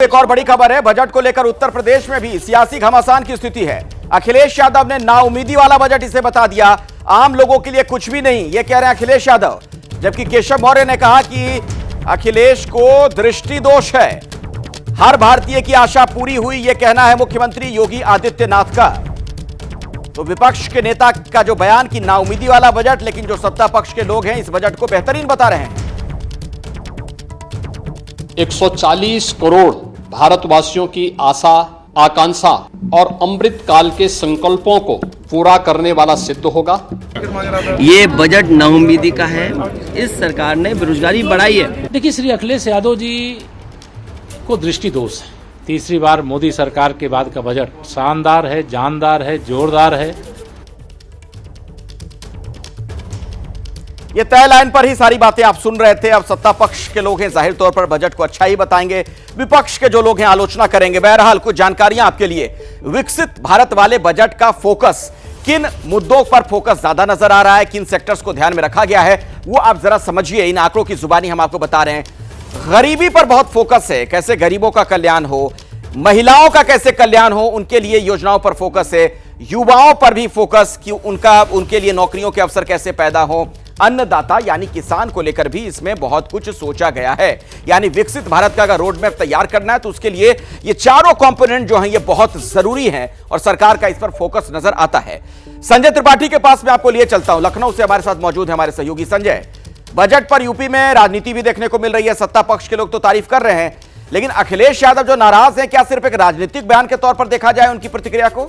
एक और बड़ी खबर है। बजट को लेकर उत्तर प्रदेश में भी सियासी घमासान की स्थिति है। अखिलेश यादव ने नाउमीदी वाला बजट इसे बता दिया। आम लोगों के लिए कुछ भी नहीं, ये कह रहे हैं अखिलेश यादव। जबकि केशव मौर्य ने कहा कि अखिलेश को दृष्टि दोष है। हर भारतीय की आशा पूरी हुई, यह कहना है मुख्यमंत्री योगी आदित्यनाथ का। तो विपक्ष के नेता का जो बयान कि नाउमीदी वाला बजट, लेकिन जो सत्ता पक्ष के लोग हैं इस बजट को बेहतरीन बता रहे हैं। 140 करोड़ भारतवासियों की आशा, आकांक्षा और अमृत काल के संकल्पों को पूरा करने वाला सिद्ध होगा। ये बजट नाउमीदी का है। इस सरकार ने बेरोजगारी बढ़ाई है। देखिए, श्री अखिलेश यादव जी को दृष्टि दोष है। तीसरी बार मोदी सरकार के बाद का बजट शानदार है, जानदार है, जोरदार है। ये तय लाइन पर ही सारी बातें आप सुन रहे थे। अब सत्ता पक्ष के लोग हैं, जाहिर तौर पर बजट को अच्छा ही बताएंगे। विपक्ष के जो लोग हैं आलोचना करेंगे। बहरहाल कुछ जानकारियां आपके लिए। विकसित भारत वाले बजट का फोकस किन मुद्दों पर फोकस ज्यादा नजर आ रहा है, किन सेक्टर्स को ध्यान में रखा गया है, वो आप जरा समझिए। इन आंकड़ों की जुबानी हम आपको बता रहे हैं। गरीबी पर बहुत फोकस है, कैसे गरीबों का कल्याण हो, महिलाओं का कैसे कल्याण हो, उनके लिए योजनाओं पर फोकस है। युवाओं पर भी फोकस कि उनके लिए नौकरियों के अवसर कैसे पैदा हो। अन्नदाता यानी किसान को लेकर भी इसमें बहुत कुछ सोचा गया है। यानी विकसित भारत का अगर रोड मैप तैयार करना है तो उसके लिए ये चारों कंपोनेंट जो हैं ये बहुत जरूरी हैं और सरकार का इस पर फोकस नजर आता है। संजय त्रिपाठी के पास मैं आपको लिए चलता हूं। लखनऊ से हमारे साथ मौजूद है हमारे सहयोगी संजय। बजट पर यूपी में राजनीति भी देखने को मिल रही है। सत्ता पक्ष के लोग तो तारीफ कर रहे हैं, लेकिन अखिलेश यादव जो नाराज हैं, क्या सिर्फ एक राजनीतिक बयान के तौर पर देखा जाए उनकी प्रतिक्रिया को?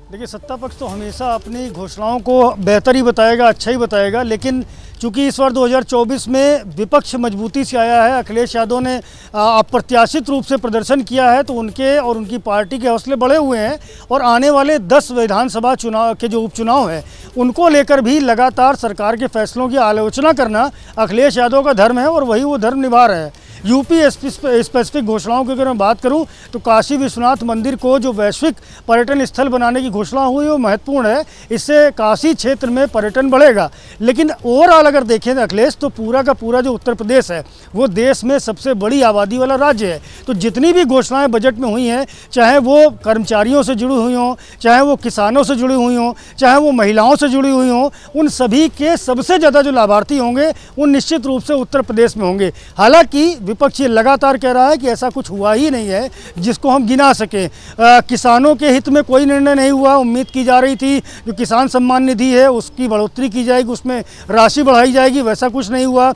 देखिए, सत्ता पक्ष तो हमेशा अपनी घोषणाओं को बेहतर ही बताएगा, अच्छा ही बताएगा। लेकिन चूंकि इस बार 2024 में विपक्ष मजबूती से आया है, अखिलेश यादव ने अप्रत्याशित रूप से प्रदर्शन किया है, तो उनके और उनकी पार्टी के हौसले बढ़े हुए हैं। और आने वाले 10 विधानसभा चुनाव के जो उपचुनाव हैं उनको लेकर भी लगातार सरकार के फैसलों की आलोचना करना अखिलेश यादव का धर्म है और वही वो धर्म निभा रहे हैं। यूपी स्पेसिफिक घोषणाओं की अगर मैं बात करूं तो काशी विश्वनाथ मंदिर को जो वैश्विक पर्यटन स्थल बनाने की घोषणा हुई वो महत्वपूर्ण है। इससे काशी क्षेत्र में पर्यटन बढ़ेगा। लेकिन ओवरऑल अगर देखें अखिलेश, तो पूरा का पूरा जो उत्तर प्रदेश है वो देश में सबसे बड़ी आबादी वाला राज्य है। तो जितनी भी घोषणाएं बजट में हुई हैं, चाहे वो कर्मचारियों से जुड़ी हुई हों, चाहे वो किसानों से जुड़ी हुई हों, चाहे वो महिलाओं से जुड़ी हुई हों, उन सभी के सबसे ज़्यादा जो लाभार्थी होंगे वो निश्चित रूप से उत्तर प्रदेश में होंगे। हालांकि विपक्ष ये लगातार कह रहा है कि ऐसा कुछ हुआ ही नहीं है जिसको हम गिना सकें। किसानों के हित में कोई निर्णय नहीं हुआ। उम्मीद की जा रही थी जो किसान सम्मान निधि है उसकी बढ़ोतरी की जाएगी, उसमें राशि बढ़ाई जाएगी, वैसा कुछ नहीं हुआ।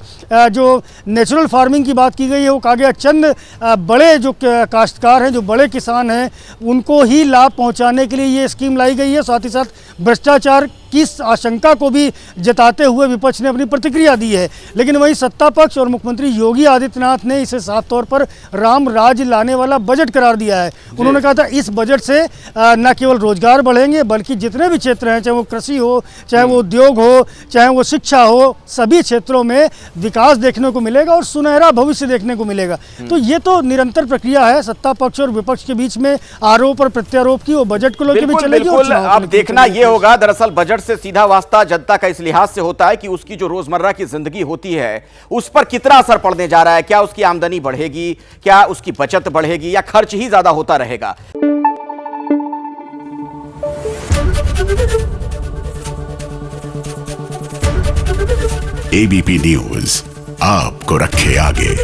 जो नेचुरल फार्मिंग की बात की गई है वो कहा गया चंद बड़े जो काश्तकार हैं, जो बड़े किसान हैं, उनको ही लाभ पहुँचाने के लिए ये स्कीम लाई गई है। साथ ही साथ भ्रष्टाचार की आशंका को भी जताते हुए विपक्ष ने अपनी प्रतिक्रिया दी है। लेकिन वहीं सत्ता पक्ष और मुख्यमंत्री योगी आदित्यनाथ ने इसे साफ तौर पर राम राज लाने वाला बजट करार दिया है। उन्होंने कहा था इस बजट से न केवल रोजगार बढ़ेंगे बल्कि जितने भी क्षेत्र हैं, चाहे वो कृषि हो, चाहे वो उद्योग हो, चाहे वो शिक्षा हो, सभी क्षेत्रों में विकास देखने को मिलेगा और सुनहरा भविष्य देखने को मिलेगा। तो ये तो निरंतर प्रक्रिया है सत्ता पक्ष और विपक्ष के बीच में, आरोप और प्रत्यारोप की। वो बजट को लेकर भी चलेगी। अब देखना ये होगा, दरअसल बजट से सीधा वास्ता जनता का इस लिहाज से होता है कि उसकी जो रोजमर्रा की जिंदगी होती है उस पर कितना असर पड़ने जा रहा है। क्या उसकी आमदनी बढ़ेगी, क्या उसकी बचत बढ़ेगी, या खर्च ही ज्यादा होता रहेगा। एबीपी न्यूज आपको रखे आगे।